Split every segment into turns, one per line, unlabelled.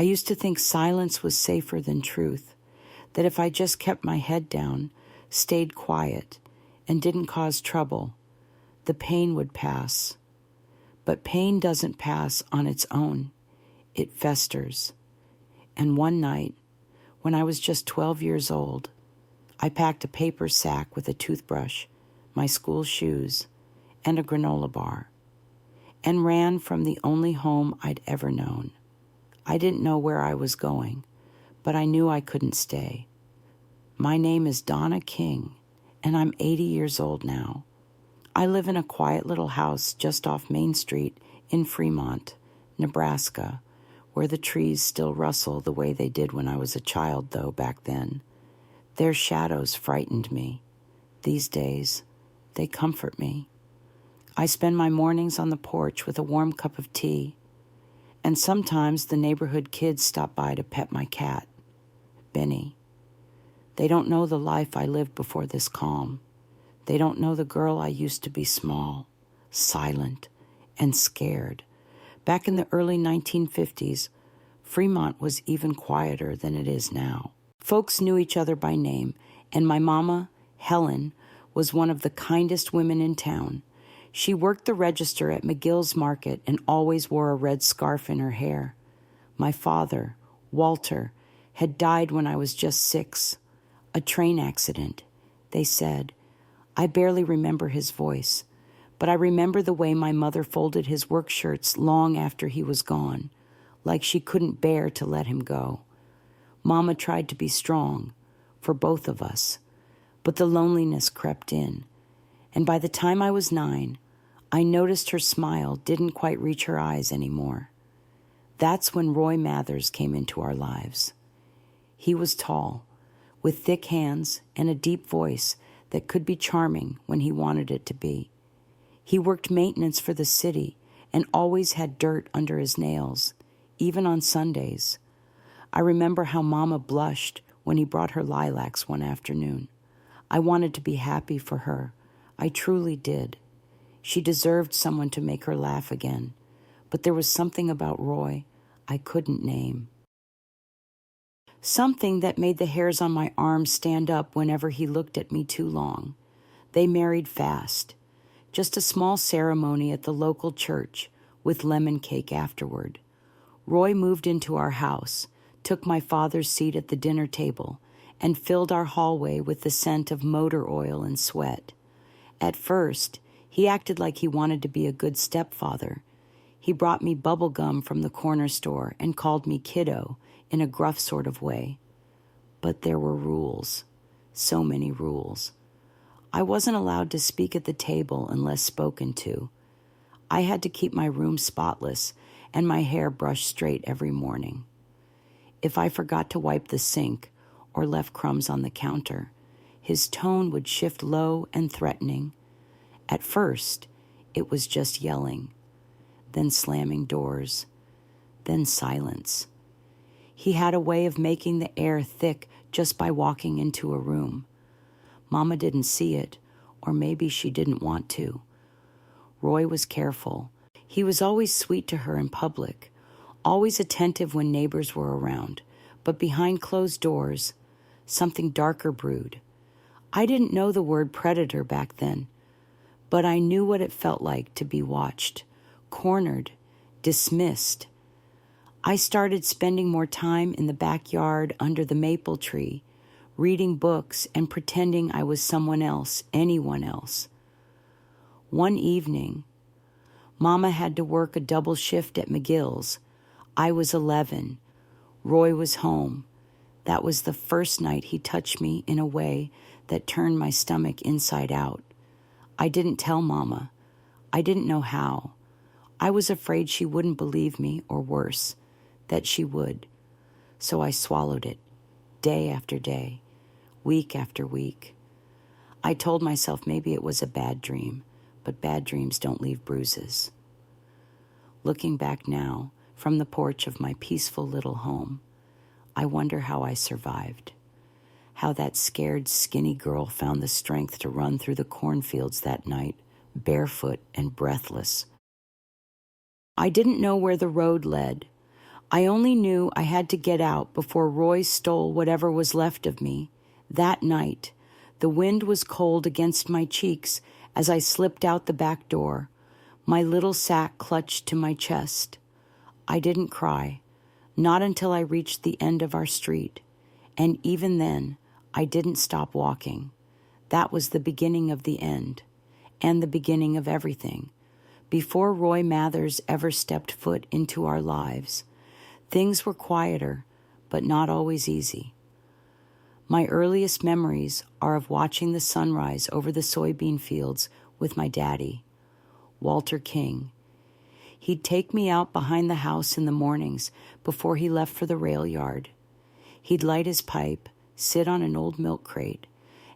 I used to think silence was safer than truth, that if I just kept my head down, stayed quiet, and didn't cause trouble, the pain would pass. But pain doesn't pass on its own. It festers. And one night, when I was just 12 years old, I packed a paper sack with a toothbrush, my school shoes, and a granola bar, and ran from the only home I'd ever known. I didn't know where I was going, but I knew I couldn't stay. My name is Donna King, and I'm 80 years old now. I live in a quiet little house just off Main Street in Fremont, Nebraska, where the trees still rustle the way they did when I was a child, though, back then. Their shadows frightened me. These days, they comfort me. I spend my mornings on the porch with a warm cup of tea, and sometimes the neighborhood kids stop by to pet my cat, Benny. They don't know the life I lived before this calm. They don't know the girl I used to be, small, silent, and scared. Back in the early 1950s, Fremont was even quieter than it is now. Folks knew each other by name, and my mama, Helen, was one of the kindest women in town. She worked the register at McGill's Market and always wore a red scarf in her hair. My father, Walter, had died when I was just 6. A train accident, they said. I barely remember his voice, but I remember the way my mother folded his work shirts long after he was gone, like she couldn't bear to let him go. Mama tried to be strong, for both of us, but the loneliness crept in, and by the time I was 9, I noticed her smile didn't quite reach her eyes anymore. That's when Roy Mathers came into our lives. He was tall, with thick hands and a deep voice that could be charming when he wanted it to be. He worked maintenance for the city and always had dirt under his nails, even on Sundays. I remember how Mama blushed when he brought her lilacs one afternoon. I wanted to be happy for her. I truly did. She deserved someone to make her laugh again, but there was something about Roy I couldn't name. Something that made the hairs on my arms stand up whenever he looked at me too long. They married fast. Just a small ceremony at the local church with lemon cake afterward. Roy moved into our house, took my father's seat at the dinner table, and filled our hallway with the scent of motor oil and sweat. At first, he acted like he wanted to be a good stepfather. He brought me bubble gum from the corner store and called me kiddo in a gruff sort of way. But there were rules. So many rules. I wasn't allowed to speak at the table unless spoken to. I had to keep my room spotless and my hair brushed straight every morning. If I forgot to wipe the sink or left crumbs on the counter, his tone would shift low and threatening. At first, it was just yelling, then slamming doors, then silence. He had a way of making the air thick just by walking into a room. Mama didn't see it, or maybe she didn't want to. Roy was careful. He was always sweet to her in public, always attentive when neighbors were around, but behind closed doors, something darker brewed. I didn't know the word predator back then, but I knew what it felt like to be watched, cornered, dismissed. I started spending more time in the backyard under the maple tree, reading books and pretending I was someone else, anyone else. One evening, Mama had to work a double shift at McGill's. I was 11. Roy was home. That was the first night he touched me in a way that turned my stomach inside out. I didn't tell Mama. I didn't know how. I was afraid she wouldn't believe me, or worse, that she would. So I swallowed it, day after day, week after week. I told myself maybe it was a bad dream, but bad dreams don't leave bruises. Looking back now, from the porch of my peaceful little home, I wonder how I survived. How that scared, skinny girl found the strength to run through the cornfields that night, barefoot and breathless. I didn't know where the road led. I only knew I had to get out before Roy stole whatever was left of me. That night, the wind was cold against my cheeks as I slipped out the back door, my little sack clutched to my chest. I didn't cry, not until I reached the end of our street, and even then, I didn't stop walking. That was the beginning of the end, and the beginning of everything. Before Roy Mathers ever stepped foot into our lives, things were quieter, but not always easy. My earliest memories are of watching the sunrise over the soybean fields with my daddy, Walter King. He'd take me out behind the house in the mornings before he left for the rail yard. He'd light his pipe, sit on an old milk crate,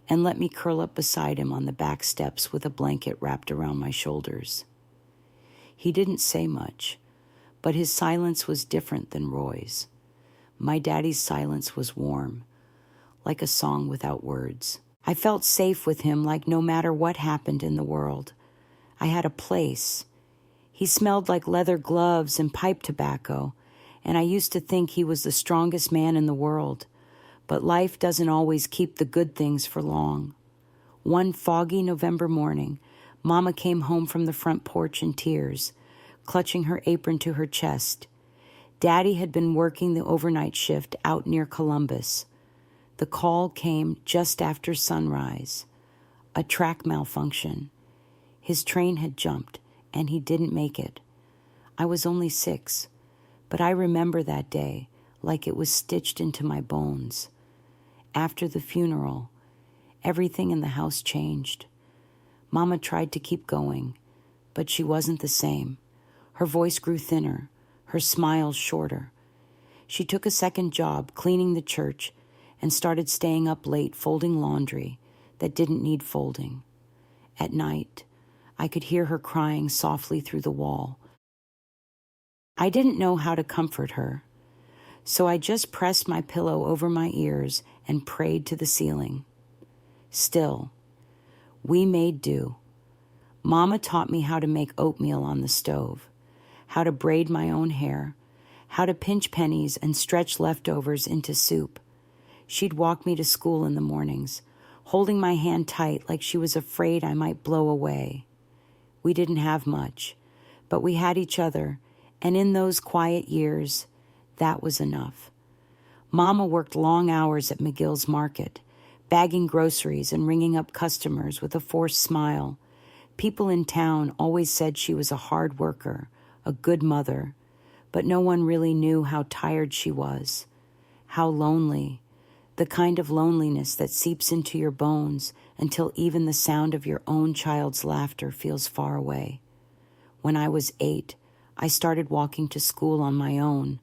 and let me curl up beside him on the back steps with a blanket wrapped around my shoulders. He didn't say much, but his silence was different than Roy's. My daddy's silence was warm, like a song without words. I felt safe with him, like no matter what happened in the world, I had a place. He smelled like leather gloves and pipe tobacco, and I used to think he was the strongest man in the world. But life doesn't always keep the good things for long. One foggy November morning, Mama came home from the front porch in tears, clutching her apron to her chest. Daddy had been working the overnight shift out near Columbus. The call came just after sunrise. A track malfunction. His train had jumped, and he didn't make it. I was only 6, but I remember that day like it was stitched into my bones. After the funeral, everything in the house changed. Mama tried to keep going, but she wasn't the same. Her voice grew thinner, her smile shorter. She took a second job cleaning the church and started staying up late folding laundry that didn't need folding. At night, I could hear her crying softly through the wall. I didn't know how to comfort her, so I just pressed my pillow over my ears and prayed to the ceiling. Still, we made do. Mama taught me how to make oatmeal on the stove, how to braid my own hair, how to pinch pennies and stretch leftovers into soup. She'd walk me to school in the mornings, holding my hand tight like she was afraid I might blow away. We didn't have much, but we had each other, and in those quiet years, that was enough. Mama worked long hours at McGill's Market, bagging groceries and ringing up customers with a forced smile. People in town always said she was a hard worker, a good mother, but no one really knew how tired she was, how lonely, the kind of loneliness that seeps into your bones until even the sound of your own child's laughter feels far away. When I was 8, I started walking to school on my own.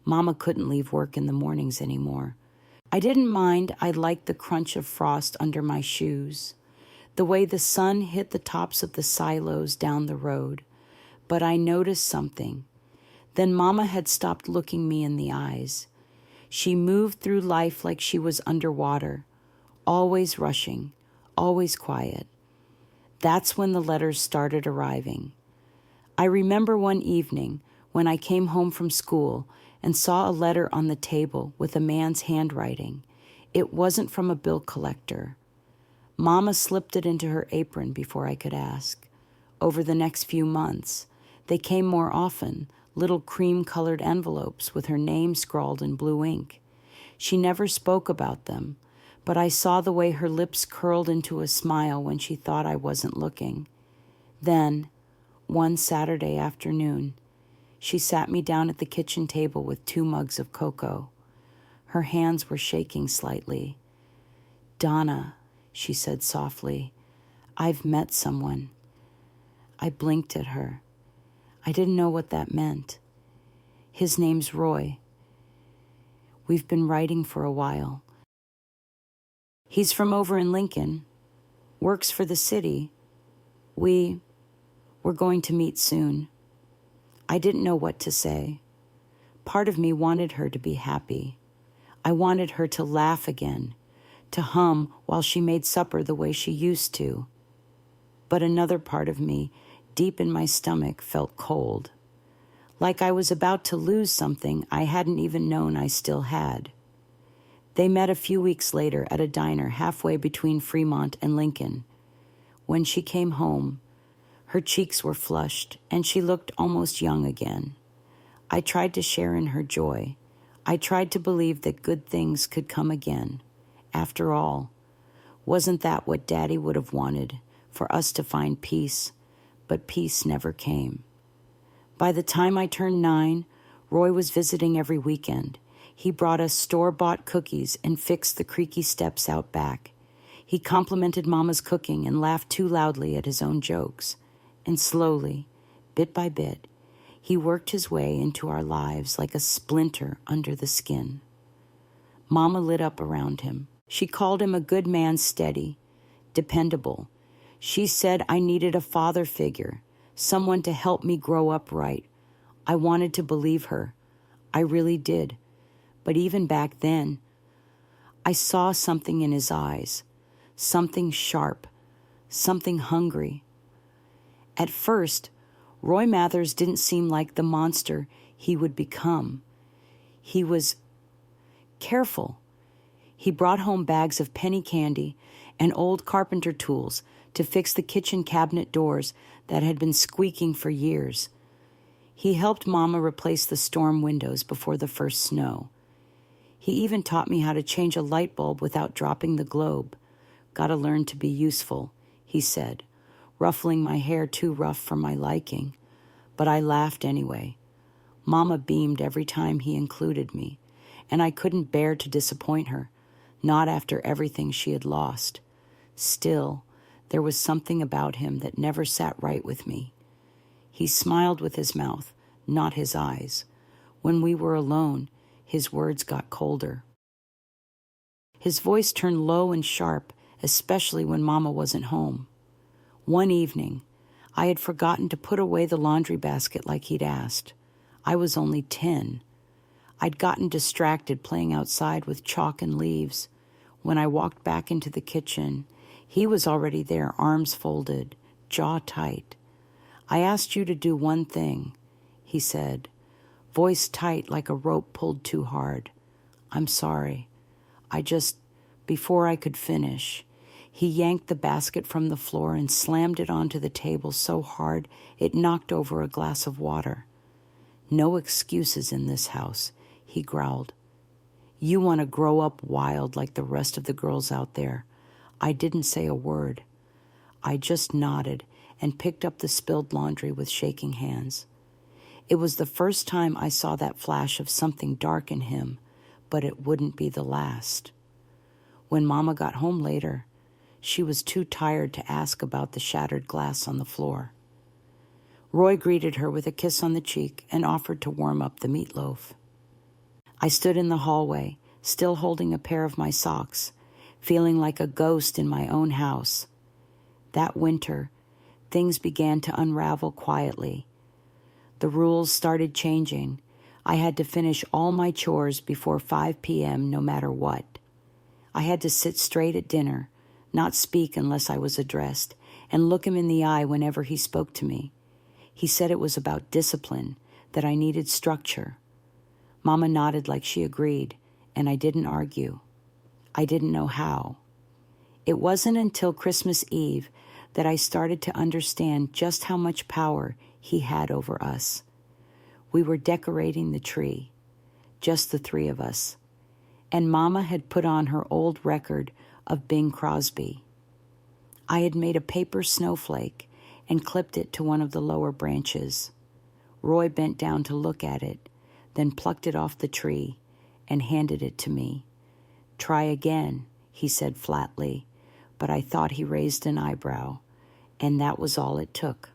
Mama couldn't leave work in the mornings anymore. I didn't mind. I liked the crunch of frost under my shoes, the way the sun hit the tops of the silos down the road. But I noticed something. Then Mama had stopped looking me in the eyes. She moved through life like she was underwater, always rushing, always quiet. That's when the letters started arriving. I remember one evening when I came home from school and saw a letter on the table with a man's handwriting. It wasn't from a bill collector. Mama slipped it into her apron before I could ask. Over the next few months, they came more often, little cream-colored envelopes with her name scrawled in blue ink. She never spoke about them, but I saw the way her lips curled into a smile when she thought I wasn't looking. Then, one Saturday afternoon, she sat me down at the kitchen table with 2 mugs of cocoa. Her hands were shaking slightly. "Donna," she said softly, "I've met someone." I blinked at her. I didn't know what that meant. "His name's Roy. We've been writing for a while. He's from over in Lincoln, works for the city. We're going to meet soon." I didn't know what to say. Part of me wanted her to be happy. I wanted her to laugh again, to hum while she made supper the way she used to. But another part of me, deep in my stomach, felt cold, like I was about to lose something I hadn't even known I still had. They met a few weeks later at a diner halfway between Fremont and Lincoln. When she came home, her cheeks were flushed and she looked almost young again. I tried to share in her joy. I tried to believe that good things could come again. After all, wasn't that what Daddy would have wanted, for us to find peace? But peace never came. By the time I turned 9, Roy was visiting every weekend. He brought us store-bought cookies and fixed the creaky steps out back. He complimented Mama's cooking and laughed too loudly at his own jokes. And slowly, bit by bit, he worked his way into our lives like a splinter under the skin. Mama lit up around him. She called him a good man, steady, dependable. She said I needed a father figure, someone to help me grow up right. I wanted to believe her. I really did. But even back then, I saw something in his eyes, something sharp, something hungry. At first, Roy Mathers didn't seem like the monster he would become. He was careful. He brought home bags of penny candy and old carpenter tools to fix the kitchen cabinet doors that had been squeaking for years. He helped Mama replace the storm windows before the first snow. He even taught me how to change a light bulb without dropping the globe. Gotta learn to be useful, he said, ruffling my hair too rough for my liking. But I laughed anyway. Mama beamed every time he included me, and I couldn't bear to disappoint her, not after everything she had lost. Still, there was something about him that never sat right with me. He smiled with his mouth, not his eyes. When we were alone, his words got colder. His voice turned low and sharp, especially when Mama wasn't home. One evening, I had forgotten to put away the laundry basket like he'd asked. I was only 10. I'd gotten distracted playing outside with chalk and leaves. When I walked back into the kitchen, he was already there, arms folded, jaw tight. I asked you to do one thing, he said, voice tight like a rope pulled too hard. I'm sorry. Before I could finish, he yanked the basket from the floor and slammed it onto the table so hard it knocked over a glass of water. No excuses in this house, he growled. You want to grow up wild like the rest of the girls out there. I didn't say a word. I just nodded and picked up the spilled laundry with shaking hands. It was the first time I saw that flash of something dark in him, but it wouldn't be the last. When Mama got home later, she was too tired to ask about the shattered glass on the floor. Roy greeted her with a kiss on the cheek and offered to warm up the meatloaf. I stood in the hallway, still holding a pair of my socks, feeling like a ghost in my own house. That winter, things began to unravel quietly. The rules started changing. I had to finish all my chores before 5 p.m. no matter what. I had to sit straight at dinner, not speak unless I was addressed, and look him in the eye whenever he spoke to me. He said it was about discipline, that I needed structure. Mama nodded like she agreed, and I didn't argue. I didn't know how. It wasn't until Christmas Eve that I started to understand just how much power he had over us. We were decorating the tree, just the 3 of us, and Mama had put on her old record of Bing Crosby. I had made a paper snowflake and clipped it to one of the lower branches. Roy bent down to look at it, then plucked it off the tree and handed it to me. Try again, he said flatly, but I thought he raised an eyebrow, and that was all it took.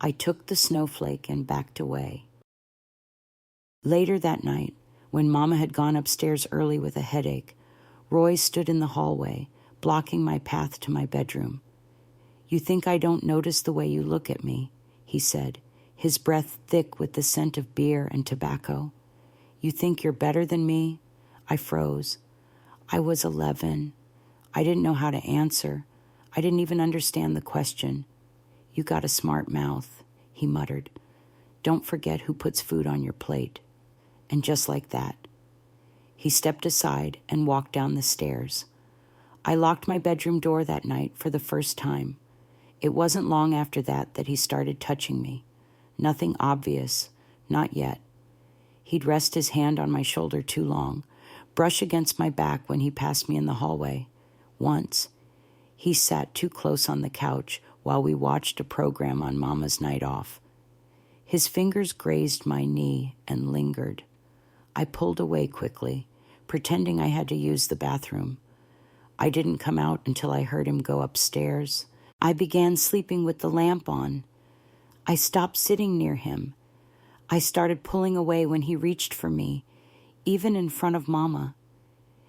I took the snowflake and backed away. Later that night, when Mama had gone upstairs early with a headache, Roy stood in the hallway, blocking my path to my bedroom. You think I don't notice the way you look at me, he said, his breath thick with the scent of beer and tobacco. You think you're better than me? I froze. I was 11. I didn't know how to answer. I didn't even understand the question. You got a smart mouth, he muttered. Don't forget who puts food on your plate." And just like that, he stepped aside and walked down the stairs. I locked my bedroom door that night for the first time. It wasn't long after that he started touching me. Nothing obvious, not yet. He'd rest his hand on my shoulder too long, brush against my back when he passed me in the hallway. Once, he sat too close on the couch while we watched a program on Mama's night off. His fingers grazed my knee and lingered. I pulled away quickly, pretending I had to use the bathroom. I didn't come out until I heard him go upstairs. I began sleeping with the lamp on. I stopped sitting near him. I started pulling away when he reached for me, even in front of Mama.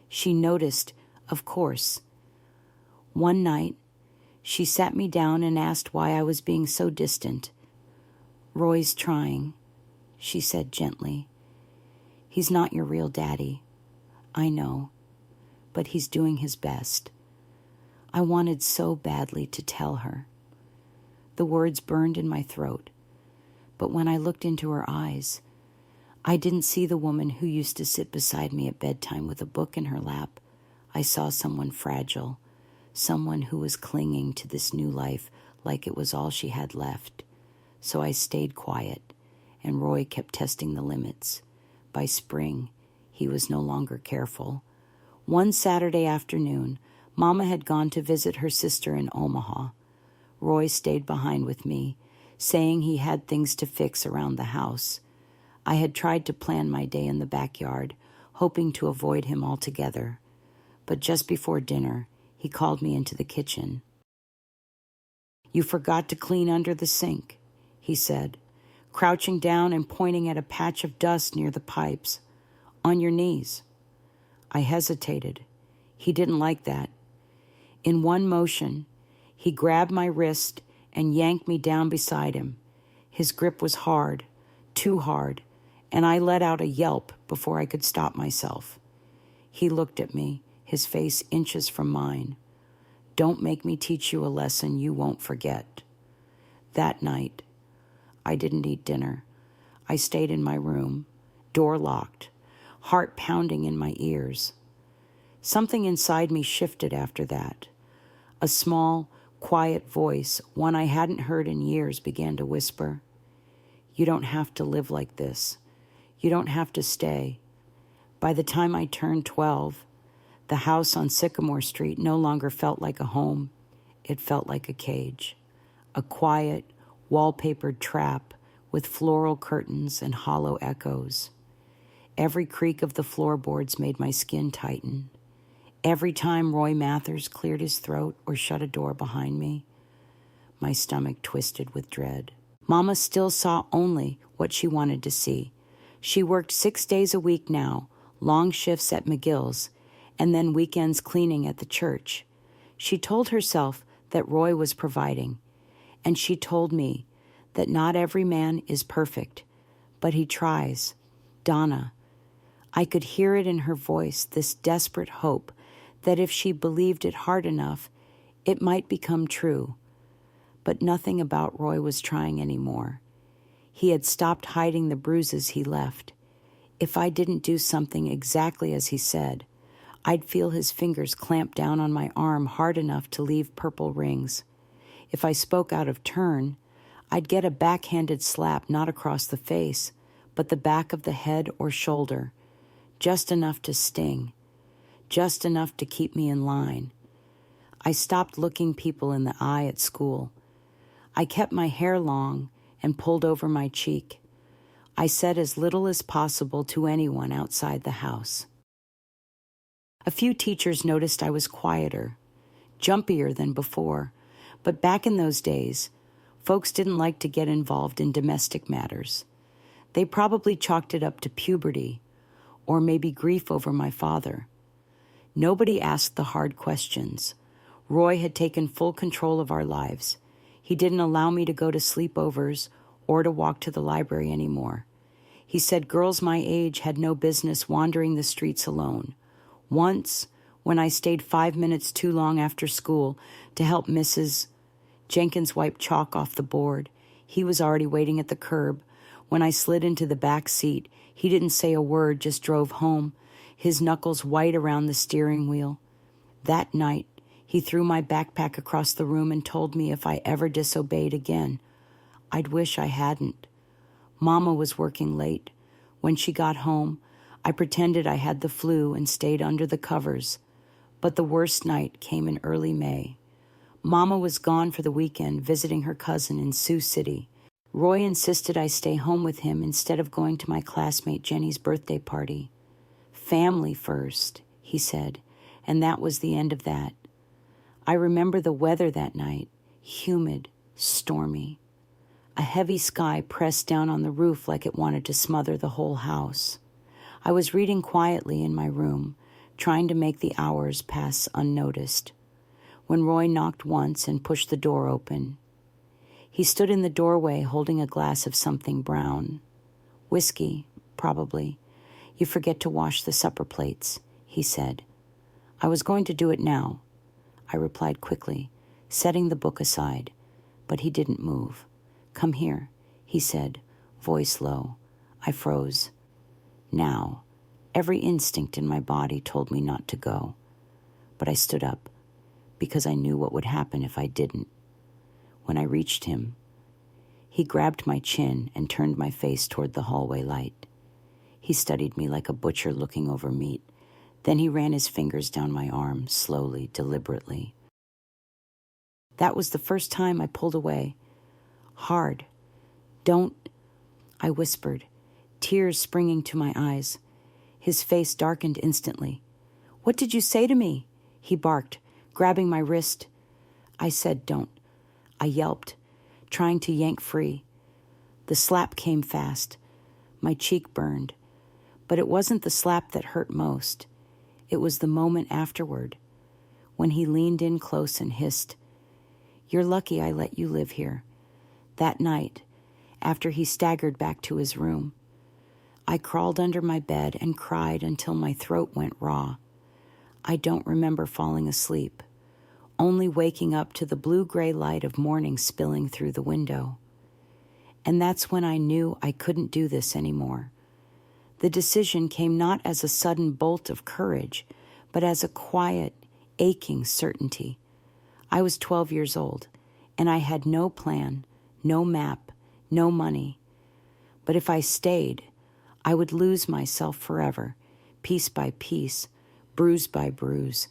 She noticed, of course. One night, she sat me down and asked why I was being so distant. "Roy's trying," she said gently. "He's not your real daddy. I know, but he's doing his best." I wanted so badly to tell her. The words burned in my throat, but when I looked into her eyes, I didn't see the woman who used to sit beside me at bedtime with a book in her lap. I saw someone fragile, someone who was clinging to this new life like it was all she had left. So I stayed quiet, and Roy kept testing the limits. By spring, he was no longer careful. One Saturday afternoon, Mama had gone to visit her sister in Omaha. Roy stayed behind with me, saying he had things to fix around the house. I had tried to plan my day in the backyard, hoping to avoid him altogether. But just before dinner, he called me into the kitchen. "You forgot to clean under the sink," he said, crouching down and pointing at a patch of dust near the pipes. "On your knees." I hesitated. He didn't like that. In one motion, he grabbed my wrist and yanked me down beside him. His grip was hard, too hard, and I let out a yelp before I could stop myself. He looked at me, his face inches from mine. "Don't make me teach you a lesson you won't forget." That night, I didn't eat dinner. I stayed in my room, door locked, heart pounding in my ears. Something inside me shifted after that. A small, quiet voice, one I hadn't heard in years, began to whisper, "You don't have to live like this. You don't have to stay." By the time I turned 12, the house on Sycamore Street no longer felt like a home. It felt like a cage, a quiet, wallpapered trap with floral curtains and hollow echoes. Every creak of the floorboards made my skin tighten. Every time Roy Mathers cleared his throat or shut a door behind me, my stomach twisted with dread. Mama still saw only what she wanted to see. She worked 6 days a week now, long shifts at McGill's, and then weekends cleaning at the church. She told herself that Roy was providing, and she told me that not every man is perfect, but he tries. Donna. I could hear it in her voice, this desperate hope that if she believed it hard enough, it might become true. But nothing about Roy was trying anymore. He had stopped hiding the bruises he left. If I didn't do something exactly as he said, I'd feel his fingers clamp down on my arm hard enough to leave purple rings. If I spoke out of turn, I'd get a backhanded slap not across the face, but the back of the head or shoulder, just enough to sting, just enough to keep me in line. I stopped looking people in the eye at school. I kept my hair long and pulled over my cheek. I said as little as possible to anyone outside the house. A few teachers noticed I was quieter, jumpier than before, but back in those days, folks didn't like to get involved in domestic matters. They probably chalked it up to puberty, or maybe grief over my father. Nobody asked the hard questions. Roy had taken full control of our lives. He didn't allow me to go to sleepovers or to walk to the library anymore. He said girls my age had no business wandering the streets alone. Once, when I stayed 5 minutes too long after school to help Mrs. Jenkins wipe chalk off the board, he was already waiting at the curb, When I slid into the back seat, he didn't say a word, just drove home, his knuckles white around the steering wheel. That night, he threw my backpack across the room and told me if I ever disobeyed again, I'd wish I hadn't. Mama was working late. When she got home, I pretended I had the flu and stayed under the covers. But the worst night came in early May. Mama was gone for the weekend visiting her cousin in Sioux City. Roy insisted I stay home with him instead of going to my classmate Jenny's birthday party. Family first, he said, and that was the end of that. I remember the weather that night, humid, stormy. A heavy sky pressed down on the roof like it wanted to smother the whole house. I was reading quietly in my room, trying to make the hours pass unnoticed, when Roy knocked once and pushed the door open. He stood in the doorway holding a glass of something brown. Whiskey, probably. You forget to wash the supper plates, he said. I was going to do it now, I replied quickly, setting the book aside, but he didn't move. Come here, he said, voice low. I froze. Now, every instinct in my body told me not to go, but I stood up because I knew what would happen if I didn't. When I reached him, he grabbed my chin and turned my face toward the hallway light. He studied me like a butcher looking over meat. Then he ran his fingers down my arm, slowly, deliberately. That was the first time I pulled away. Hard. Don't, I whispered, tears springing to my eyes. His face darkened instantly. What did you say to me? He barked, grabbing my wrist. I said don't. I yelped, trying to yank free. The slap came fast. My cheek burned. But it wasn't the slap that hurt most. It was the moment afterward, when he leaned in close and hissed, "You're lucky I let you live here." That night, after he staggered back to his room, I crawled under my bed and cried until my throat went raw. I don't remember falling asleep, only waking up to the blue-gray light of morning spilling through the window. And that's when I knew I couldn't do this anymore. The decision came not as a sudden bolt of courage, but as a quiet, aching certainty. I was 12 years old, and I had no plan, no map, no money. But if I stayed, I would lose myself forever, piece by piece, bruise by bruise.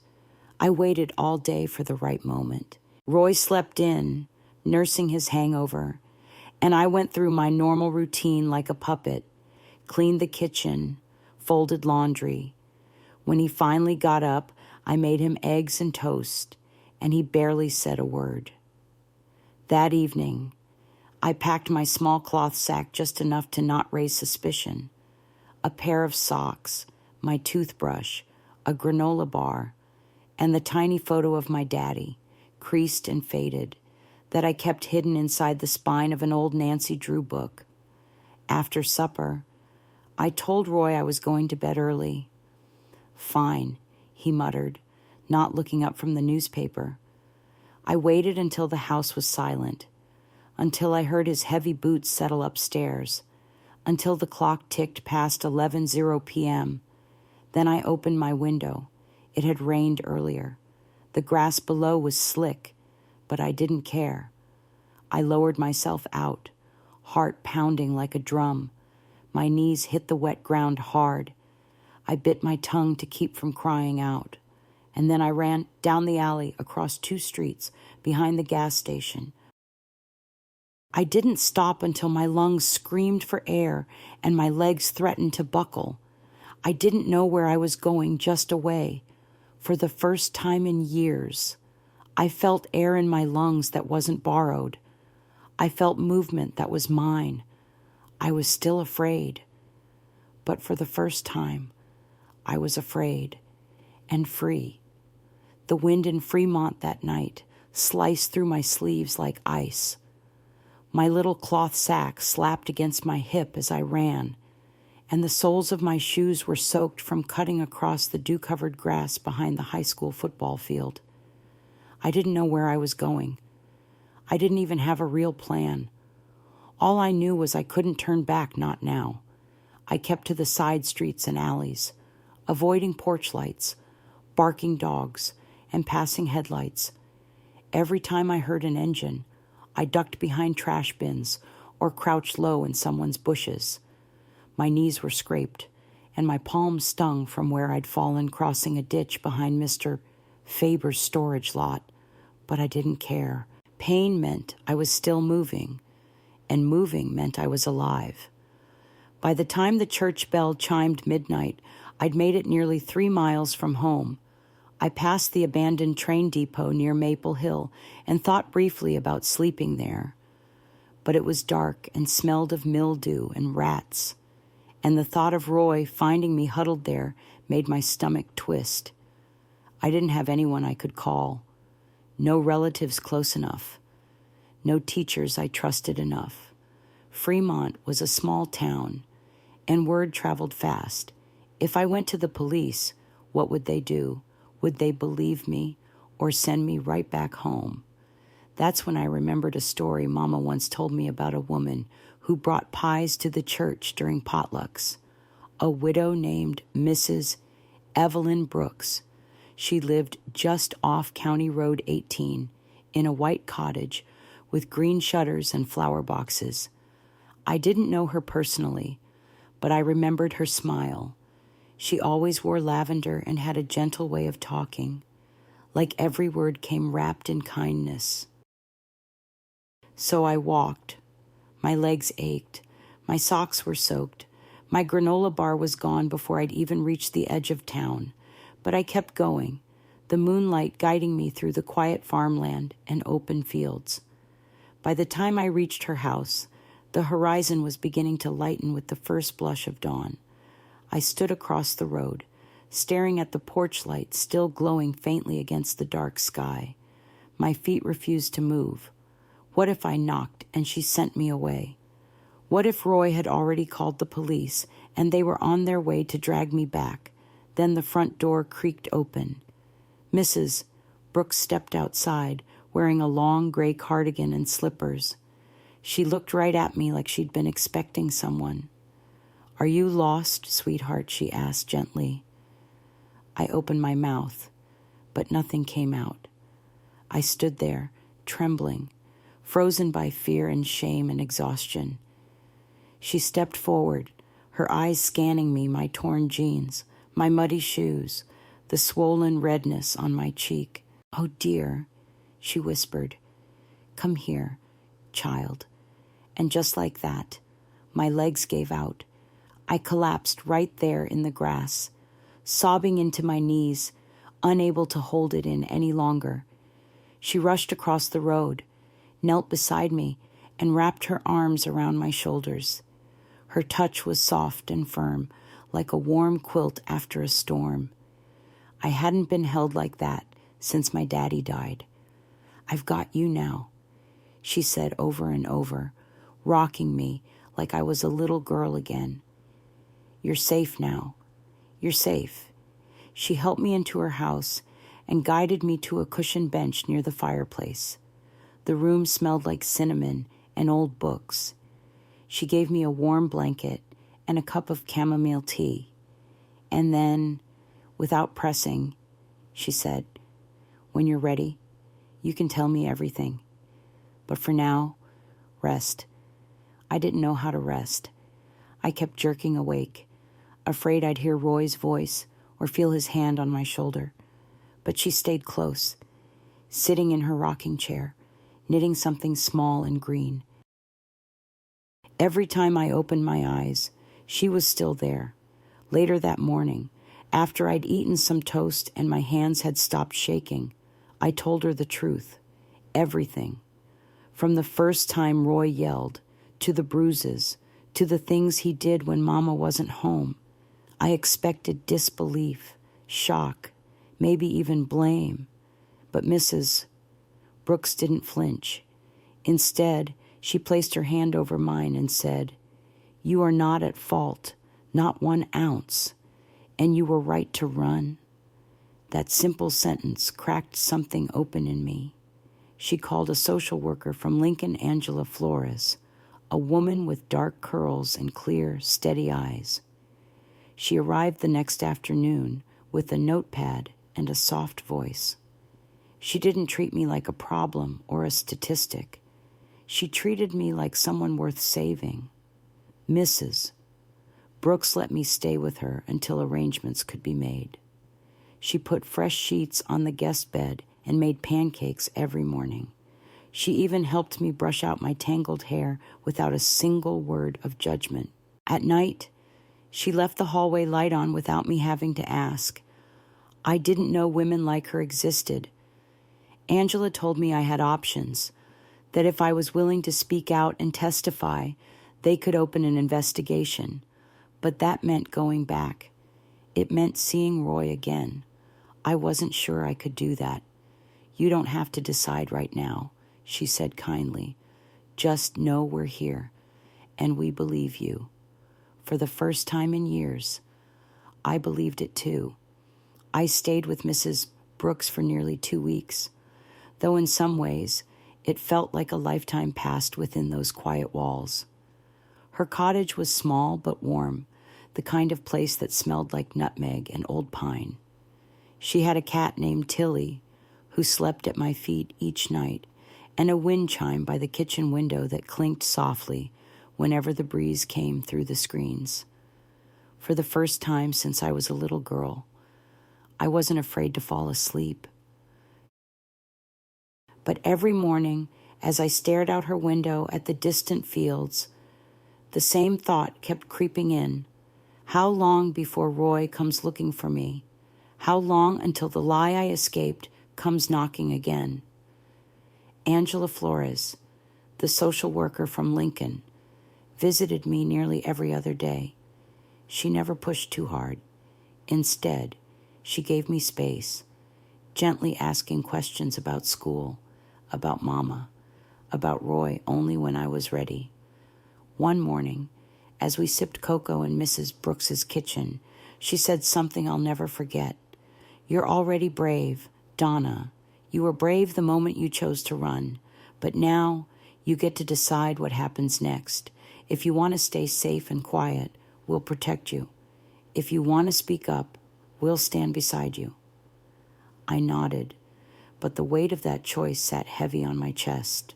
I waited all day for the right moment. Roy slept in, nursing his hangover, and I went through my normal routine like a puppet, cleaned the kitchen, folded laundry. When he finally got up, I made him eggs and toast, and he barely said a word. That evening, I packed my small cloth sack just enough to not raise suspicion. A pair of socks, my toothbrush, a granola bar, and the tiny photo of my daddy, creased and faded, that I kept hidden inside the spine of an old Nancy Drew book. After supper, I told Roy I was going to bed early. Fine, he muttered, not looking up from the newspaper. I waited until the house was silent, until I heard his heavy boots settle upstairs, until the clock ticked past 11:00 p.m. Then I opened my window. It had rained earlier. The grass below was slick, but I didn't care. I lowered myself out, heart pounding like a drum. My knees hit the wet ground hard. I bit my tongue to keep from crying out. And then I ran down the alley across 2 streets behind the gas station. I didn't stop until my lungs screamed for air and my legs threatened to buckle. I didn't know where I was going, just away. For the first time in years, I felt air in my lungs that wasn't borrowed. I felt movement that was mine. I was still afraid. But for the first time, I was afraid and free. The wind in Fremont that night sliced through my sleeves like ice. My little cloth sack slapped against my hip as I ran, and the soles of my shoes were soaked from cutting across the dew-covered grass behind the high school football field. I didn't know where I was going. I didn't even have a real plan. All I knew was I couldn't turn back, not now. I kept to the side streets and alleys, avoiding porch lights, barking dogs, and passing headlights. Every time I heard an engine, I ducked behind trash bins or crouched low in someone's bushes. My knees were scraped, and my palms stung from where I'd fallen crossing a ditch behind Mr. Faber's storage lot, but I didn't care. Pain meant I was still moving, and moving meant I was alive. By the time the church bell chimed midnight, I'd made it nearly 3 miles from home. I passed the abandoned train depot near Maple Hill and thought briefly about sleeping there. But it was dark and smelled of mildew and rats, and the thought of Roy finding me huddled there made my stomach twist. I didn't have anyone I could call, no relatives close enough, no teachers I trusted enough. Fremont was a small town, and word traveled fast. If I went to the police, what would they do? Would they believe me or send me right back home? That's when I remembered a story Mama once told me about a woman who brought pies to the church during potlucks, a widow named Mrs. Evelyn Brooks. She lived just off County Road 18 in a white cottage with green shutters and flower boxes. I didn't know her personally, but I remembered her smile. She always wore lavender and had a gentle way of talking, like every word came wrapped in kindness. So I walked. My legs ached. My socks were soaked. My granola bar was gone before I'd even reached the edge of town. But I kept going, the moonlight guiding me through the quiet farmland and open fields. By the time I reached her house, the horizon was beginning to lighten with the first blush of dawn. I stood across the road, staring at the porch light still glowing faintly against the dark sky. My feet refused to move. What if I knocked and she sent me away? What if Roy had already called the police and they were on their way to drag me back? Then the front door creaked open. Mrs. Brooks stepped outside, wearing a long gray cardigan and slippers. She looked right at me like she'd been expecting someone. "Are you lost, sweetheart?" she asked gently. I opened my mouth, but nothing came out. I stood there, trembling, frozen by fear and shame and exhaustion. She stepped forward, her eyes scanning me, my torn jeans, my muddy shoes, the swollen redness on my cheek. "Oh, dear," she whispered. "Come here, child." And just like that, my legs gave out. I collapsed right there in the grass, sobbing into my knees, unable to hold it in any longer. She rushed across the road, knelt beside me, and wrapped her arms around my shoulders. Her touch was soft and firm, like a warm quilt after a storm. I hadn't been held like that since my daddy died. "I've got you now," she said over and over, rocking me like I was a little girl again. "You're safe now. You're safe." She helped me into her house and guided me to a cushioned bench near the fireplace. The room smelled like cinnamon and old books. She gave me a warm blanket and a cup of chamomile tea. And then, without pressing, she said, "When you're ready, you can tell me everything. But for now, rest." I didn't know how to rest. I kept jerking awake, afraid I'd hear Roy's voice or feel his hand on my shoulder. But she stayed close, sitting in her rocking chair, knitting something small and green. Every time I opened my eyes, she was still there. Later that morning, after I'd eaten some toast and my hands had stopped shaking, I told her the truth, everything. From the first time Roy yelled, to the bruises, to the things he did when Mama wasn't home. I expected disbelief, shock, maybe even blame. But Mrs. Brooks didn't flinch. Instead, she placed her hand over mine and said, "You are not at fault, not 1 ounce, and you were right to run." That simple sentence cracked something open in me. She called a social worker from Lincoln, Angela Flores, a woman with dark curls and clear, steady eyes. She arrived the next afternoon with a notepad and a soft voice. She didn't treat me like a problem or a statistic. She treated me like someone worth saving. Mrs. Brooks let me stay with her until arrangements could be made. She put fresh sheets on the guest bed and made pancakes every morning. She even helped me brush out my tangled hair without a single word of judgment. At night, she left the hallway light on without me having to ask. I didn't know women like her existed. Angela told me I had options, that if I was willing to speak out and testify, they could open an investigation. But that meant going back. It meant seeing Roy again. I wasn't sure I could do that. You don't have to decide right now, she said kindly. Just know we're here, and we believe you. For the first time in years, I believed it too. I stayed with Mrs. Brooks for nearly 2 weeks, though in some ways it felt like a lifetime passed within those quiet walls. Her cottage was small but warm, the kind of place that smelled like nutmeg and old pine. She had a cat named Tilly, who slept at my feet each night, and a wind chime by the kitchen window that clinked softly whenever the breeze came through the screens. For the first time since I was a little girl, I wasn't afraid to fall asleep. But every morning, as I stared out her window at the distant fields, the same thought kept creeping in. How long before Roy comes looking for me? How long until the lie I escaped comes knocking again? Angela Flores, the social worker from Lincoln, visited me nearly every other day. She never pushed too hard. Instead, she gave me space, gently asking questions about school, about Mama, about Roy only when I was ready. One morning, as we sipped cocoa in Mrs. Brooks's kitchen, she said something I'll never forget. You're already brave, Donna. You were brave the moment you chose to run, but now you get to decide what happens next. If you want to stay safe and quiet, we'll protect you. If you want to speak up, we'll stand beside you. I nodded, but the weight of that choice sat heavy on my chest.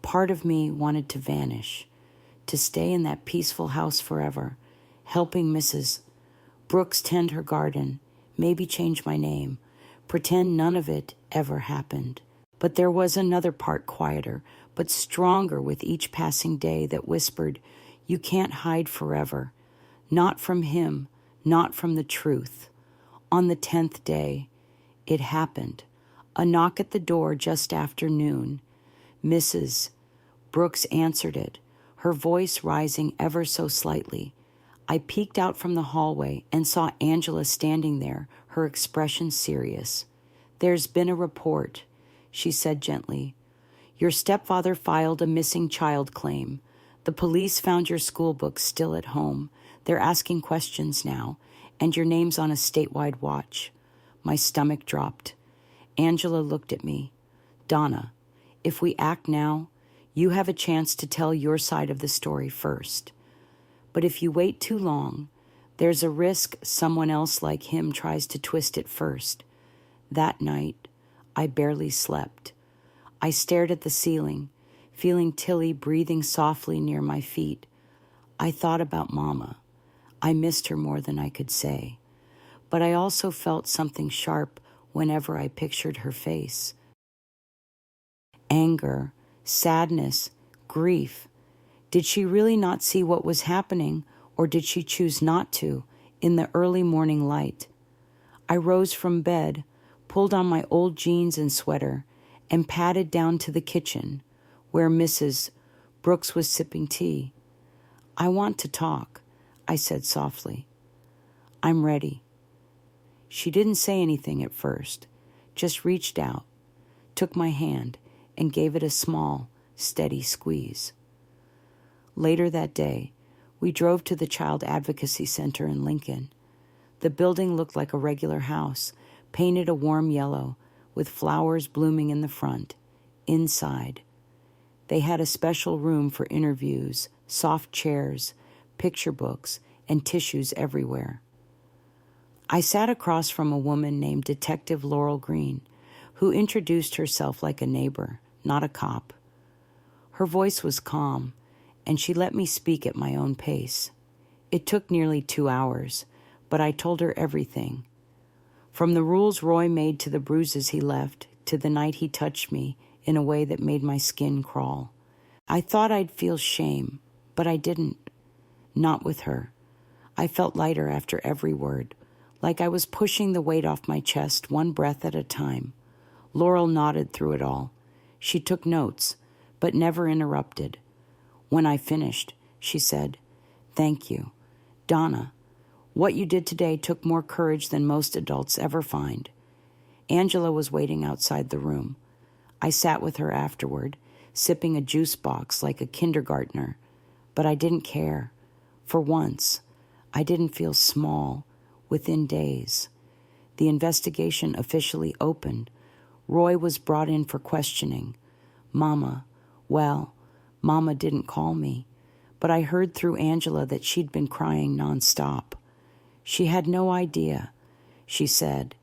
Part of me wanted to vanish, to stay in that peaceful house forever, helping Mrs. Brooks tend her garden, maybe change my name, pretend none of it ever happened. But there was another part quieter, but stronger with each passing day that whispered, you can't hide forever. Not from him, not from the truth. On the 10th day, it happened. A knock at the door just after noon. Mrs. Brooks answered it, her voice rising ever so slightly. I peeked out from the hallway and saw Angela standing there, her expression serious. There's been a report, she said gently. Your stepfather filed a missing child claim. The police found your school books still at home. They're asking questions now, and your name's on a statewide watch. My stomach dropped. Angela looked at me. Donna, if we act now, you have a chance to tell your side of the story first. But if you wait too long, there's a risk someone else like him tries to twist it first. That night, I barely slept. I stared at the ceiling, feeling Tilly breathing softly near my feet. I thought about Mama. I missed her more than I could say. But I also felt something sharp whenever I pictured her face. Anger, sadness, grief. Did she really not see what was happening, or did she choose not to, in the early morning light? I rose from bed, pulled on my old jeans and sweater, and padded down to the kitchen, where Mrs. Brooks was sipping tea. I want to talk, I said softly. I'm ready. She didn't say anything at first, just reached out, took my hand, and gave it a small, steady squeeze. Later that day, we drove to the Child Advocacy Center in Lincoln. The building looked like a regular house, painted a warm yellow, with flowers blooming in the front. Inside, They had a special room for interviews, soft chairs, picture books, and tissues everywhere. I sat across from a woman named Detective Laurel Green, who introduced herself like a neighbor, not a cop. Her voice was calm, and she let me speak at my own pace. It took nearly 2 hours, but I told her everything. From the rules Roy made to the bruises he left, to the night he touched me in a way that made my skin crawl. I thought I'd feel shame, but I didn't. Not with her. I felt lighter after every word, like I was pushing the weight off my chest one breath at a time. Laurel nodded through it all. She took notes, but never interrupted. When I finished, she said, "Thank you. Donna, what you did today took more courage than most adults ever find." Angela was waiting outside the room. I sat with her afterward, sipping a juice box like a kindergartner, but I didn't care. For once, I didn't feel small. Within days, the investigation officially opened. Roy was brought in for questioning. Mama didn't call me, but I heard through Angela that she'd been crying nonstop. She had no idea, she said.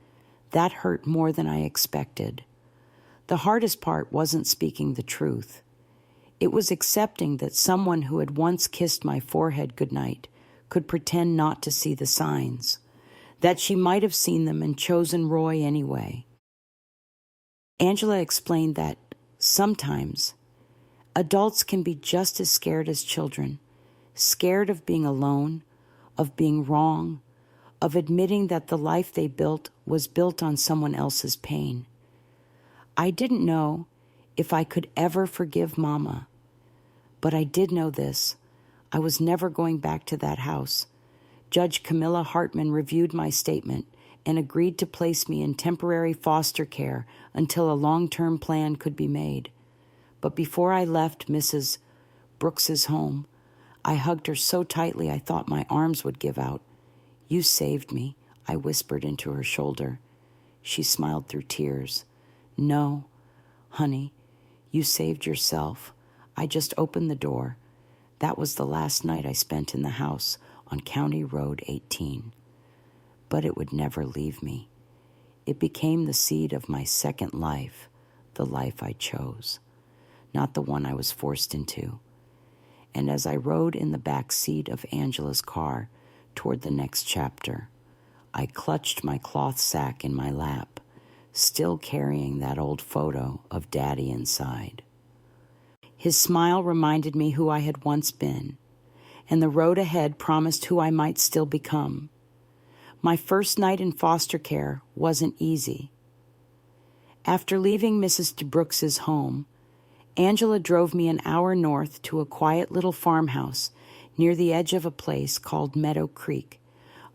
That hurt more than I expected. The hardest part wasn't speaking the truth. It was accepting that someone who had once kissed my forehead goodnight could pretend not to see the signs, that she might have seen them and chosen Roy anyway. Angela explained that sometimes adults can be just as scared as children, scared of being alone, of being wrong, of admitting that the life they built was built on someone else's pain. I didn't know if I could ever forgive Mama, but I did know this. I was never going back to that house. Judge Camilla Hartman reviewed my statement and agreed to place me in temporary foster care until a long-term plan could be made. But before I left Mrs. Brooks's home, I hugged her so tightly I thought my arms would give out. "You saved me," I whispered into her shoulder. She smiled through tears. "No, honey, you saved yourself. I just opened the door. That was the last night I spent in the house on County Road 18. But it would never leave me. It became the seed of my second life, the life I chose, not the one I was forced into." And as I rode in the back seat of Angela's car toward the next chapter, I clutched my cloth sack in my lap, still carrying that old photo of Daddy inside. His smile reminded me who I had once been, and the road ahead promised who I might still become. My first night in foster care wasn't easy. After leaving Mrs. Brooks's home, Angela drove me an hour north to a quiet little farmhouse near the edge of a place called Meadow Creek,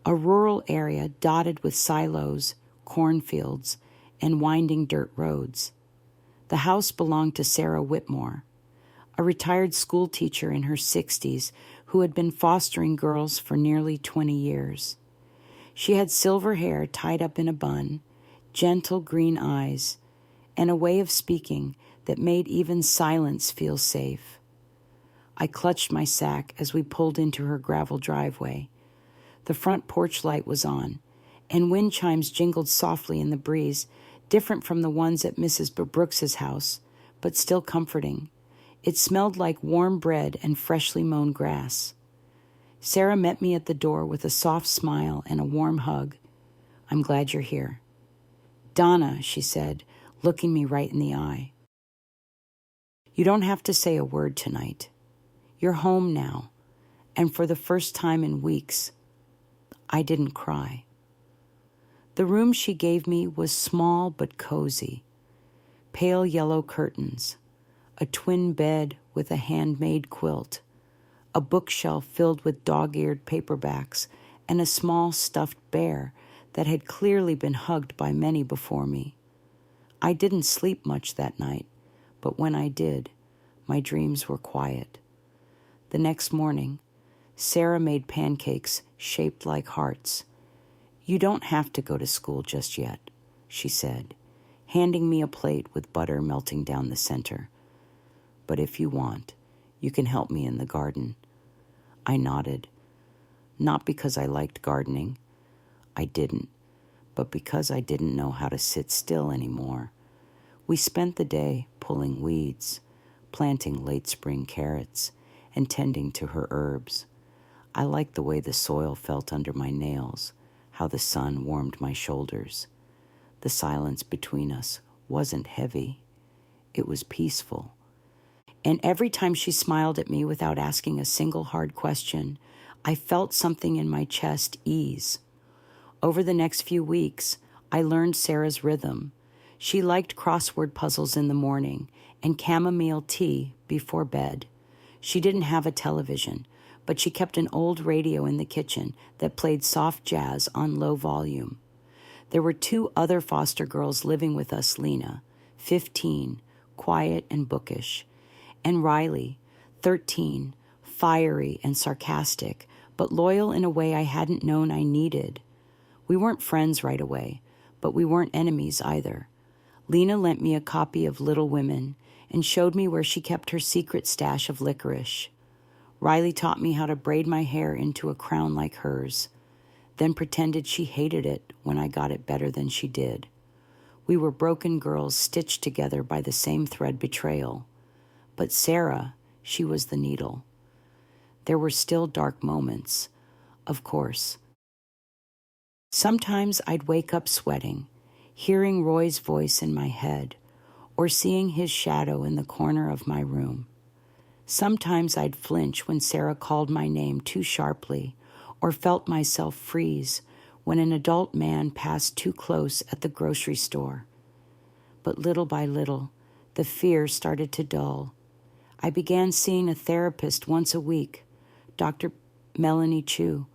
a rural area dotted with silos, cornfields, and winding dirt roads. The house belonged to Sarah Whitmore, a retired school teacher in her 60s who had been fostering girls for nearly 20 years. She had silver hair tied up in a bun, gentle green eyes, and a way of speaking that made even silence feel safe. I clutched my sack as we pulled into her gravel driveway. The front porch light was on, and wind chimes jingled softly in the breeze, different from the ones at Mrs. Brooks's house, but still comforting. It smelled like warm bread and freshly mown grass. Sarah met me at the door with a soft smile and a warm hug. "I'm glad you're here." "Donna," she said, looking me right in the eye, "you don't have to say a word tonight. You're home now, and for the first time in weeks, I didn't cry." The room she gave me was small but cozy. Pale yellow curtains, a twin bed with a handmade quilt, a bookshelf filled with dog-eared paperbacks, and a small stuffed bear that had clearly been hugged by many before me. I didn't sleep much that night, but when I did, my dreams were quiet. The next morning, Sarah made pancakes shaped like hearts. "You don't have to go to school just yet," she said, handing me a plate with butter melting down the center. but if you want, you can help me in the garden." I nodded, not because I liked gardening. I didn't, but because I didn't know how to sit still anymore. We spent the day pulling weeds, planting late spring carrots, and tending to her herbs. I liked the way the soil felt under my nails, how the sun warmed my shoulders. The silence between us wasn't heavy. It was peaceful. And every time she smiled at me without asking a single hard question, I felt something in my chest ease. Over the next few weeks, I learned Sarah's rhythm. She liked crossword puzzles in the morning and chamomile tea before bed. She didn't have a television, but she kept an old radio in the kitchen that played soft jazz on low volume. There were 2 other foster girls living with us, Lena, 15, quiet and bookish, and Riley, 13, fiery and sarcastic, but loyal in a way I hadn't known I needed. We weren't friends right away, but we weren't enemies either. Lena lent me a copy of Little Women and showed me where she kept her secret stash of licorice. Riley taught me how to braid my hair into a crown like hers, then pretended she hated it when I got it better than she did. We were broken girls stitched together by the same thread betrayal. But Sarah, she was the needle. There were still dark moments, of course. Sometimes I'd wake up sweating, hearing Roy's voice in my head, or seeing his shadow in the corner of my room. Sometimes I'd flinch when Sarah called my name too sharply, or felt myself freeze when an adult man passed too close at the grocery store. But little by little, the fear started to dull. I began seeing a therapist once a week, Dr. Melanie Chu,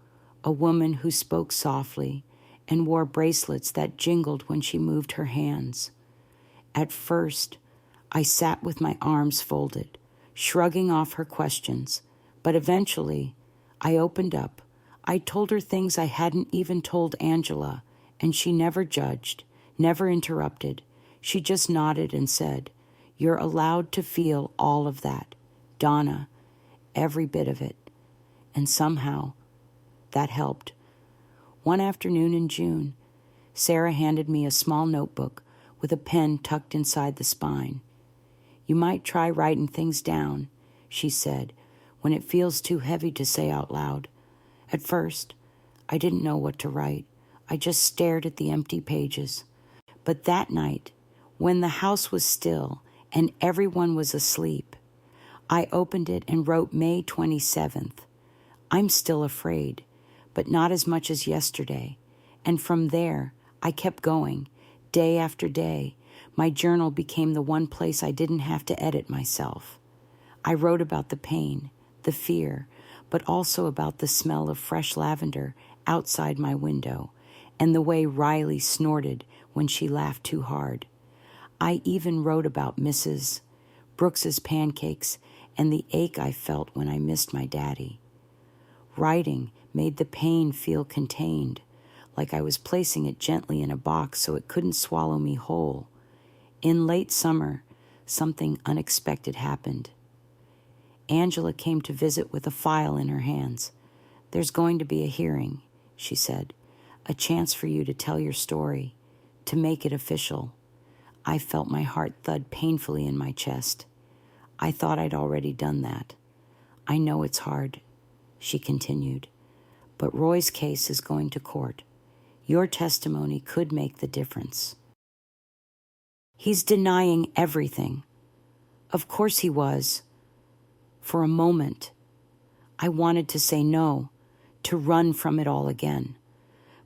a woman who spoke softly and wore bracelets that jingled when she moved her hands. At first, I sat with my arms folded, shrugging off her questions, but eventually, I opened up. I told her things I hadn't even told Angela, and she never judged, never interrupted. She just nodded and said, "You're allowed to feel all of that, Donna, every bit of it." And somehow, that helped. One afternoon in June, Sarah handed me a small notebook with a pen tucked inside the spine. "You might try writing things down," she said, "when it feels too heavy to say out loud." At first, I didn't know what to write. I just stared at the empty pages. But that night, when the house was still and everyone was asleep, I opened it and wrote May 27th. I'm still afraid, but not as much as yesterday. And from there, I kept going, day after day. My journal became the one place I didn't have to edit myself. I wrote about the pain, the fear, but also about the smell of fresh lavender outside my window and the way Riley snorted when she laughed too hard. I even wrote about Mrs. Brooks's pancakes and the ache I felt when I missed my daddy. Writing made the pain feel contained, like I was placing it gently in a box so it couldn't swallow me whole. In late summer, something unexpected happened. Angela came to visit with a file in her hands. "There's going to be a hearing," she said, "a chance for you to tell your story, to make it official." I felt my heart thud painfully in my chest. I thought I'd already done that. "I know it's hard," she continued, "but Roy's case is going to court. Your testimony could make the difference." "He's denying everything." Of course he was. For a moment, I wanted to say no, to run from it all again.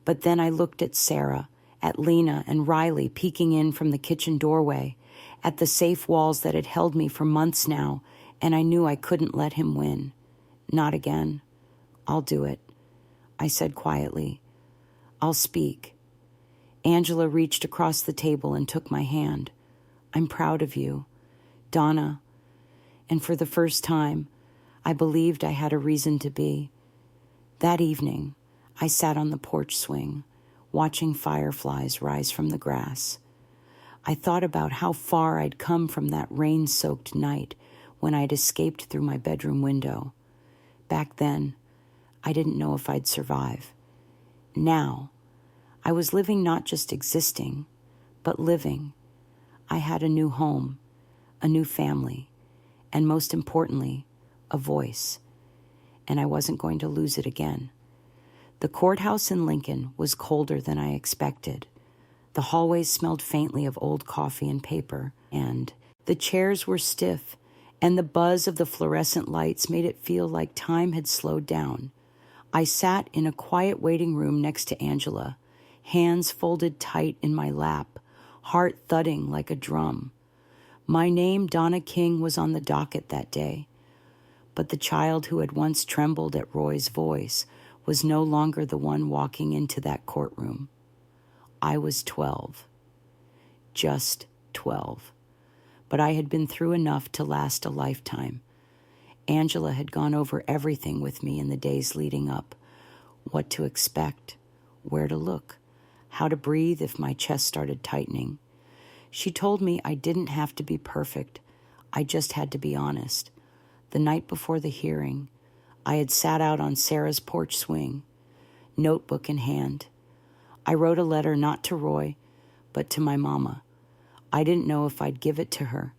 But then I looked at Sarah, at Lena and Riley peeking in from the kitchen doorway, at the safe walls that had held me for months now, and I knew I couldn't let him win. "Not again. I'll do it," I said quietly. "I'll speak." Angela reached across the table and took my hand. "I'm proud of you, Donna." And for the first time, I believed I had a reason to be. That evening, I sat on the porch swing, watching fireflies rise from the grass. I thought about how far I'd come from that rain-soaked night when I'd escaped through my bedroom window. Back then, I didn't know if I'd survive. Now, I was living, not just existing, but living. I had a new home, a new family, and most importantly, a voice. And I wasn't going to lose it again. The courthouse in Lincoln was colder than I expected. The hallways smelled faintly of old coffee and paper, and the chairs were stiff, and the buzz of the fluorescent lights made it feel like time had slowed down. I sat in a quiet waiting room next to Angela, hands folded tight in my lap, heart thudding like a drum. My name, Donna King, was on the docket that day, but the child who had once trembled at Roy's voice was no longer the one walking into that courtroom. I was 12. Just 12. But I had been through enough to last a lifetime. Angela had gone over everything with me in the days leading up. What to expect, where to look, how to breathe if my chest started tightening. She told me I didn't have to be perfect. I just had to be honest. The night before the hearing, I had sat out on Sarah's porch swing, notebook in hand. I wrote a letter not to Roy, but to my mama. I didn't know if I'd give it to her,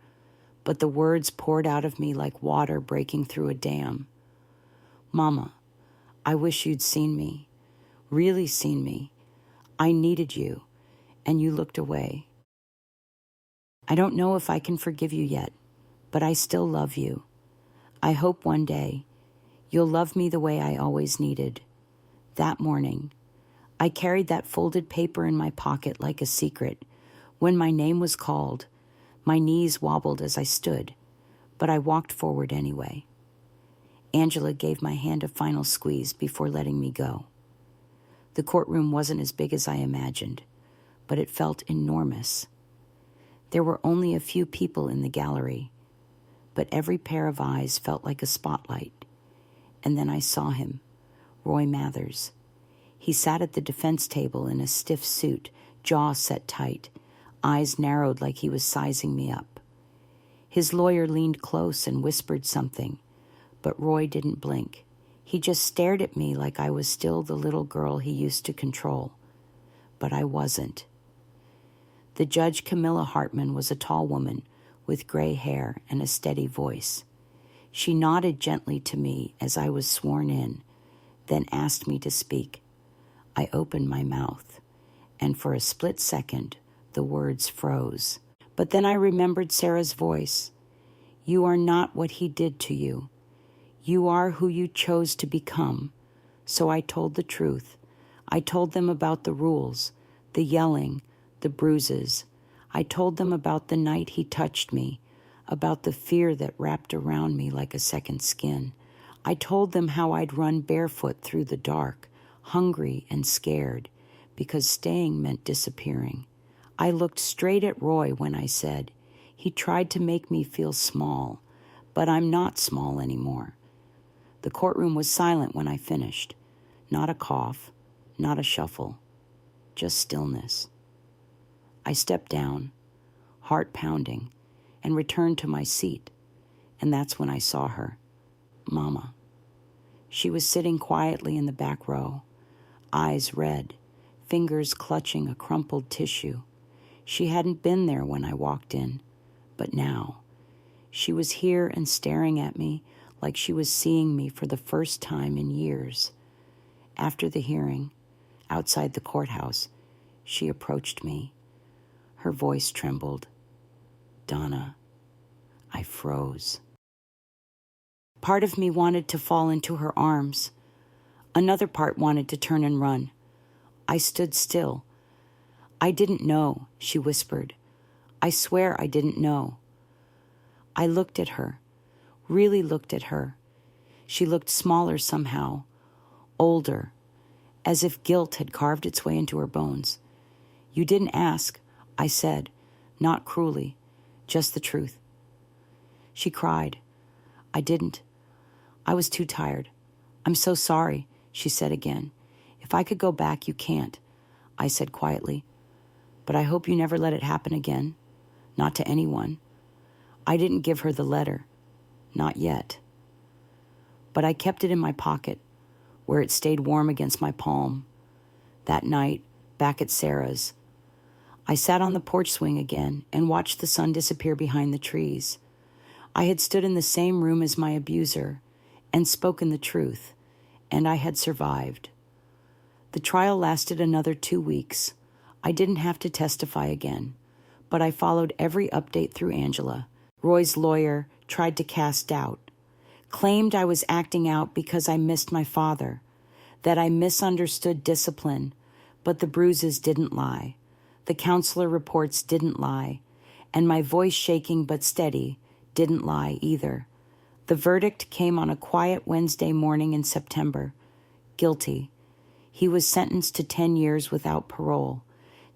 but the words poured out of me like water breaking through a dam. Mama, I wish you'd seen me, really seen me. I needed you, and you looked away. I don't know if I can forgive you yet, but I still love you. I hope one day you'll love me the way I always needed. That morning, I carried that folded paper in my pocket like a secret. When my name was called, my knees wobbled as I stood, but I walked forward anyway. Angela gave my hand a final squeeze before letting me go. The courtroom wasn't as big as I imagined, but it felt enormous. There were only a few people in the gallery, but every pair of eyes felt like a spotlight. And then I saw him, Roy Mathers. He sat at the defense table in a stiff suit, jaw set tight, eyes narrowed like he was sizing me up. His lawyer leaned close and whispered something, but Roy didn't blink. He just stared at me like I was still the little girl he used to control. But I wasn't. The judge, Camilla Hartman, was a tall woman with gray hair and a steady voice. She nodded gently to me as I was sworn in, then asked me to speak. I opened my mouth, and for a split second, the words froze. But then I remembered Sarah's voice. You are not what he did to you. You are who you chose to become. So I told the truth. I told them about the rules, the yelling, the bruises. I told them about the night he touched me, about the fear that wrapped around me like a second skin. I told them how I'd run barefoot through the dark, hungry and scared, because staying meant disappearing. I looked straight at Roy when I said, he tried to make me feel small, but I'm not small anymore. The courtroom was silent when I finished. Not a cough, not a shuffle, just stillness. I stepped down, heart pounding, and returned to my seat, and that's when I saw her, Mama. She was sitting quietly in the back row, eyes red, fingers clutching a crumpled tissue. She hadn't been there when I walked in, but now, she was here and staring at me like she was seeing me for the first time in years. After the hearing, outside the courthouse, she approached me. Her voice trembled. Donna, I froze. Part of me wanted to fall into her arms. Another part wanted to turn and run. I stood still. I didn't know, she whispered. I swear I didn't know. I looked at her, really looked at her. She looked smaller somehow, older, as if guilt had carved its way into her bones. You didn't ask, I said, not cruelly, just the truth. She cried. I didn't. I was too tired. I'm so sorry, she said again. If I could go back, you can't, I said quietly. But I hope you never let it happen again. Not to anyone. I didn't give her the letter. Not yet. But I kept it in my pocket, where it stayed warm against my palm. That night, back at Sarah's, I sat on the porch swing again and watched the sun disappear behind the trees. I had stood in the same room as my abuser and spoken the truth, and I had survived. The trial lasted another 2 weeks. I didn't have to testify again, but I followed every update through Angela. Roy's lawyer tried to cast doubt, claimed I was acting out because I missed my father, that I misunderstood discipline, but the bruises didn't lie. The counselor reports didn't lie, and my voice shaking but steady didn't lie either. The verdict came on a quiet Wednesday morning in September. Guilty. He was sentenced to 10 years without parole.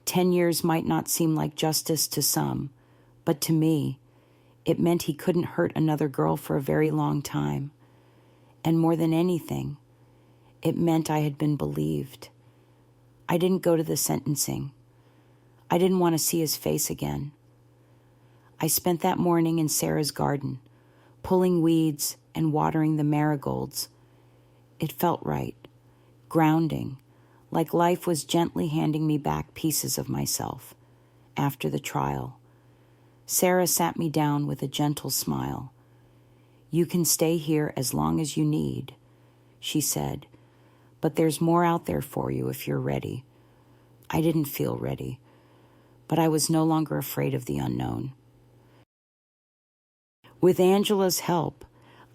10 years might not seem like justice to some, but to me, it meant he couldn't hurt another girl for a very long time. And more than anything, it meant I had been believed. I didn't go to the sentencing. I didn't want to see his face again. I spent that morning in Sarah's garden, pulling weeds and watering the marigolds. It felt right, grounding, like life was gently handing me back pieces of myself. After the trial, Sarah sat me down with a gentle smile. "You can stay here as long as you need," she said, "but there's more out there for you if you're ready." I didn't feel ready, but I was no longer afraid of the unknown. With Angela's help,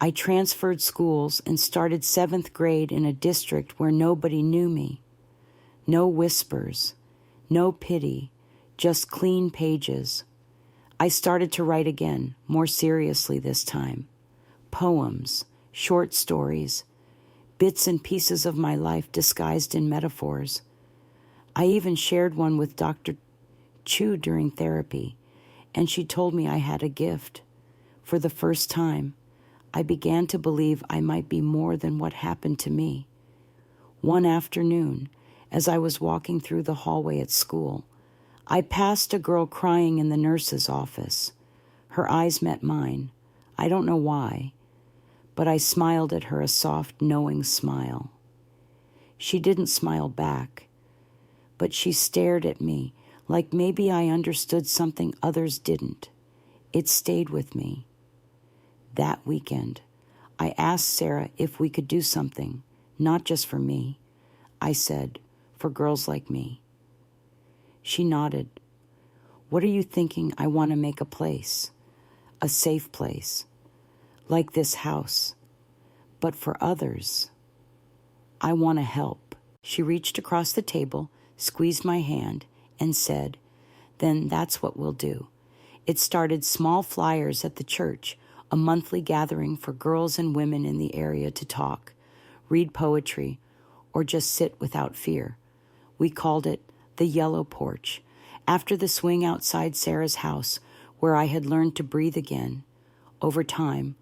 I transferred schools and started 7th grade in a district where nobody knew me. No whispers, no pity, just clean pages. I started to write again, more seriously this time. Poems, short stories, bits and pieces of my life disguised in metaphors. I even shared one with Dr. Chu during therapy, and she told me I had a gift. For the first time, I began to believe I might be more than what happened to me. One afternoon, as I was walking through the hallway at school, I passed a girl crying in the nurse's office. Her eyes met mine. I don't know why, but I smiled at her a soft, knowing smile. She didn't smile back, but she stared at me like maybe I understood something others didn't. It stayed with me. That weekend, I asked Sarah if we could do something, not just for me. I said, for girls like me. She nodded. "What are you thinking? I want to make a place, a safe place, like this house. But for others, I want to help." She reached across the table, squeezed my hand, and said, "Then that's what we'll do." It started small flyers at the church, a monthly gathering for girls and women in the area to talk, read poetry, or just sit without fear. We called it the Yellow Porch, after the swing outside Sarah's house, where I had learned to breathe again. Over time,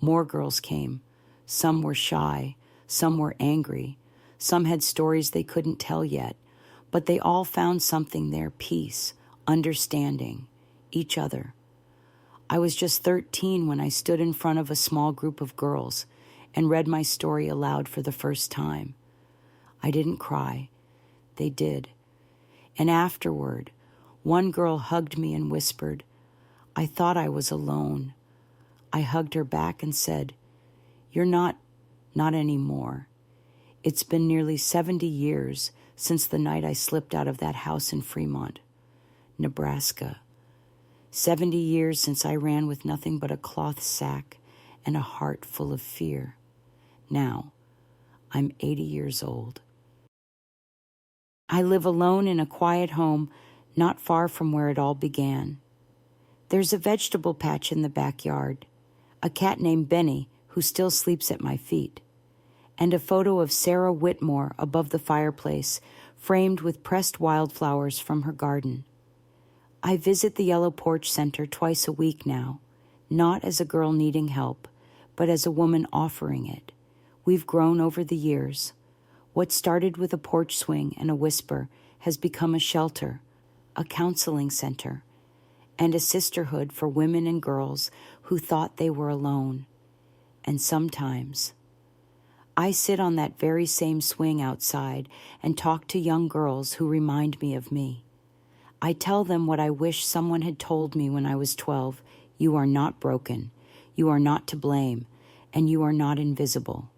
more girls came. Some were shy, some were angry, some had stories they couldn't tell yet, but they all found something there: peace, understanding, each other. I was just 13 when I stood in front of a small group of girls and read my story aloud for the first time. I didn't cry. They did. And afterward, one girl hugged me and whispered, "I thought I was alone." I hugged her back and said, "You're not anymore. It's been nearly 70 years since the night I slipped out of that house in Fremont, Nebraska. 70 years since I ran with nothing but a cloth sack and a heart full of fear. Now, I'm 80 years old. I live alone in a quiet home not far from where it all began. There's a vegetable patch in the backyard, a cat named Benny who still sleeps at my feet, and a photo of Sarah Whitmore above the fireplace, framed with pressed wildflowers from her garden. I visit the Yellow Porch Center twice a week now, not as a girl needing help, but as a woman offering it. We've grown over the years. What started with a porch swing and a whisper has become a shelter, a counseling center, and a sisterhood for women and girls who thought they were alone. and sometimes I sit on that very same swing outside and talk to young girls who remind me of me. I tell them what I wish someone had told me when I was 12. You are not broken. You are not to blame. And you are not invisible.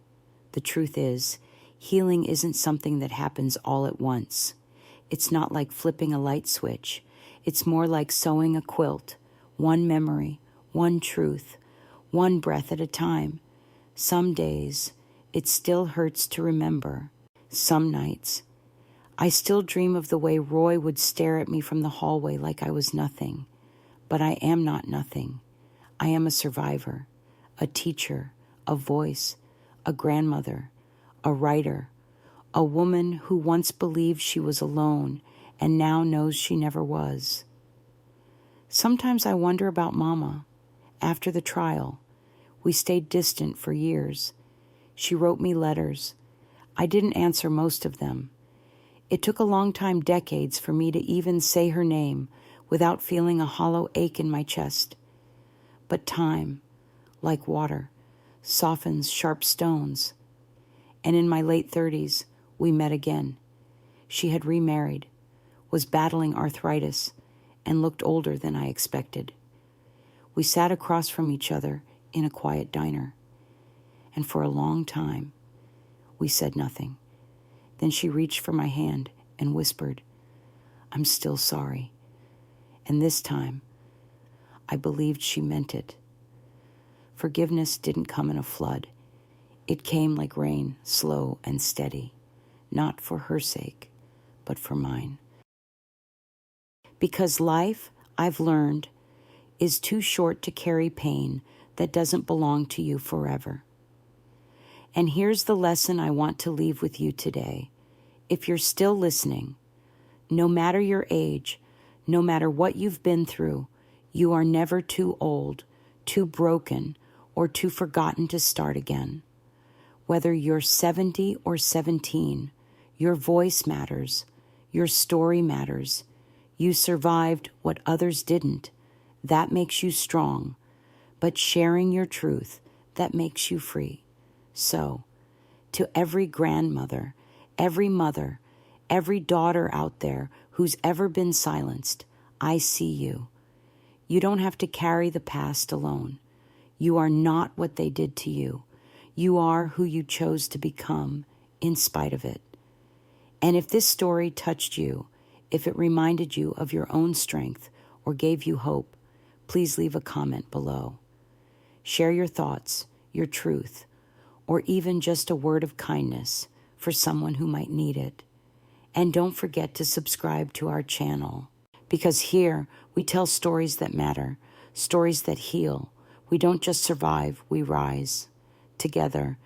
The truth is, healing isn't something that happens all at once. It's not like flipping a light switch. It's more like sewing a quilt, one memory, one truth, one breath at a time. Some days, it still hurts to remember. Some nights, I still dream of the way Roy would stare at me from the hallway like I was nothing. But I am not nothing. I am a survivor, a teacher, a voice, a grandmother, a writer, a woman who once believed she was alone and now knows she never was. Sometimes I wonder about Mama. After the trial, we stayed distant for years. She wrote me letters. I didn't answer most of them. It took a long time, decades, for me to even say her name without feeling a hollow ache in my chest. But time, like water, softens sharp stones. And in my late 30s, we met again. She had remarried, was battling arthritis, and looked older than I expected. We sat across from each other in a quiet diner. And for a long time, we said nothing. Then she reached for my hand and whispered, "I'm still sorry." And this time, I believed she meant it. Forgiveness didn't come in a flood. It came like rain, slow and steady, not for her sake, but for mine. Because life, I've learned, is too short to carry pain that doesn't belong to you forever. And here's the lesson I want to leave with you today. If you're still listening, no matter your age, no matter what you've been through, you are never too old, too broken, or too forgotten to start again. Whether you're 70 or 17, your voice matters, your story matters. You survived what others didn't. That makes you strong. But sharing your truth, that makes you free. So, to every grandmother, every mother, every daughter out there who's ever been silenced, I see you. You don't have to carry the past alone. You are not what they did to you. You are who you chose to become in spite of it. And if this story touched you, if it reminded you of your own strength or gave you hope, please leave a comment below. Share your thoughts, your truth, or even just a word of kindness for someone who might need it. And don't forget to subscribe to our channel, because here we tell stories that matter, stories that heal. We don't just survive, we rise. Together,